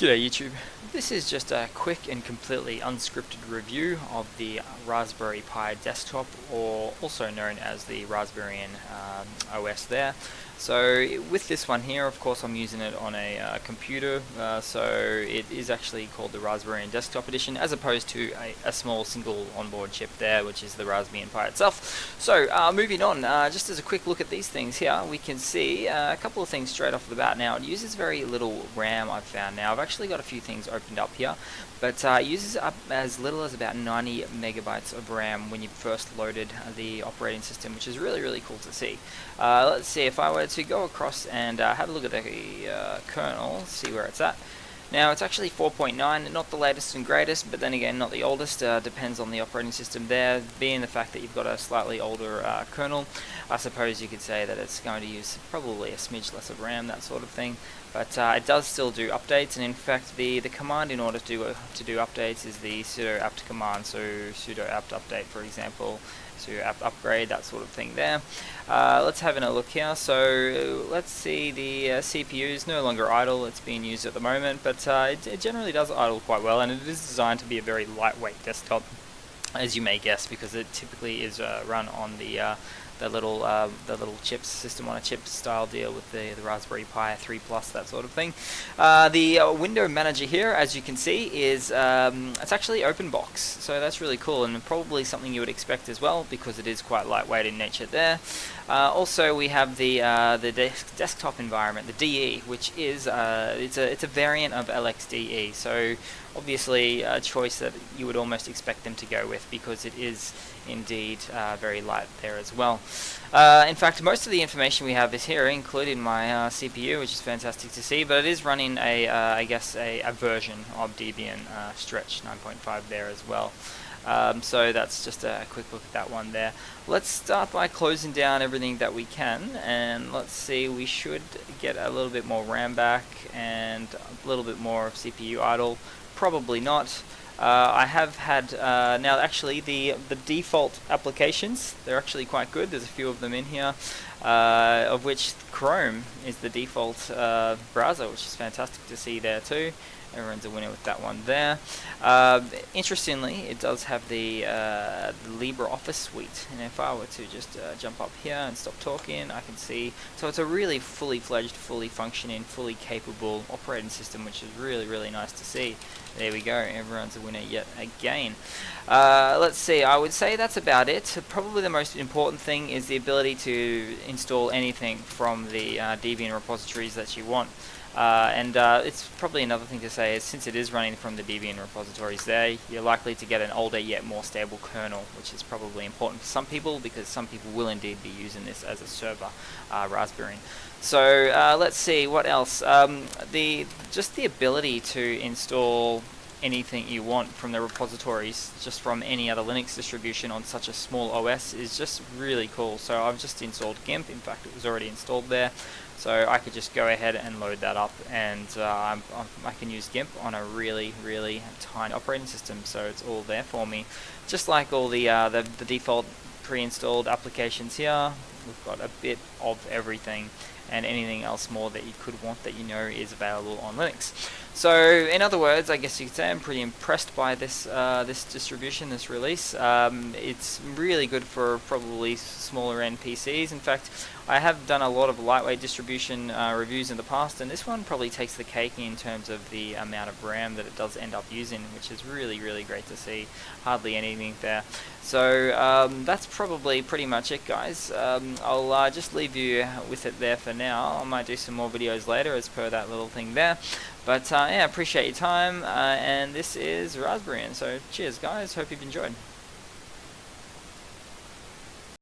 G'day YouTube. This is just a quick and completely unscripted review of the Raspberry Pi desktop, or also known as the Raspbian OS there. So with this one here, of course I'm using it on a computer, so it is actually called the Raspbian Desktop Edition, as opposed to a small single onboard chip there, which is the Raspbian Pi itself. So moving on, just as a quick look at these things here, we can see a couple of things straight off the bat. Now it uses very little RAM, I've found. Now I've actually got a few things opened up here, but it uses up as little as about 90 megabytes of RAM when you first loaded the operating system, which is really cool to see. Let's see, if I were to go across and have a look at the kernel, see where it's at. Now it's actually 4.9, not the latest and greatest, but then again not the oldest, depends on the operating system there. Being the fact that you've got a slightly older kernel, I suppose you could say that it's going to use probably a smidge less of RAM, that sort of thing. But it does still do updates, and in fact the command in order to do updates is the sudo apt command, so sudo apt update, for example, sudo apt upgrade, that sort of thing there. Let's have a look here. So let's see, the CPU is no longer idle, it's being used at the moment, but it generally does idle quite well, and it is designed to be a very lightweight desktop, as you may guess, because it typically is run on the little chips, system on a chip style deal with the Raspberry Pi 3 Plus, that sort of thing. The window manager here, as you can see, is it's actually open box, so that's really cool, and probably something you would expect as well, because it is quite lightweight in nature there. Also, we have the desktop environment, the DE, which is it's a variant of LXDE, so obviously a choice that you would almost expect them to go with, because it is indeed very light there as well. In fact, most of the information we have is here, including my CPU, which is fantastic to see, but it is running I guess a version of Debian Stretch 9.5 there as well. So that's just a quick look at that one there. Let's start by closing down everything that we can, and let's see, we should get a little bit more RAM back and a little bit more of CPU idle. Probably not. I have had, now actually the default applications, they're actually quite good. There's a few of them in here, of which Chrome is the default browser, which is fantastic to see there too. Everyone's a winner with that one there. Interestingly, it does have the LibreOffice suite, and if I were to just jump up here and stop talking, I can see, so it's a really fully fledged, fully functioning, fully capable operating system, which is really nice to see. There we go, everyone's a winner yet again. Let's see, I would say that's about it. Probably the most important thing is the ability to install anything from the Debian repositories that you want. It's probably another thing to say is, since it is running from the Debian repositories there, you're likely to get an older yet more stable kernel, which is probably important for some people, because some people will indeed be using this as a server Raspberry. So let's see what else. Just the ability to install anything you want from the repositories, just from any other Linux distribution on such a small OS, is just really cool. So I've just installed GIMP. In fact, it was already installed there, so I could just go ahead and load that up, and I can use GIMP on a really tiny operating system, so it's all there for me. Just like all the default pre-installed applications here, we've got a bit of everything, and anything else more that you could want that you know is available on Linux. So in other words, I guess you could say I'm pretty impressed by this this distribution, this release. It's really good for probably smaller end PCs. In fact, I have done a lot of lightweight distribution reviews in the past, and this one probably takes the cake in terms of the amount of RAM that it does end up using, which is really great to see. Hardly anything there. So that's probably pretty much it, guys. I'll just leave you with it there for now. I might do some more videos later as per that little thing there. But yeah, appreciate your time, and this is Raspbian. So cheers, guys. Hope you've enjoyed.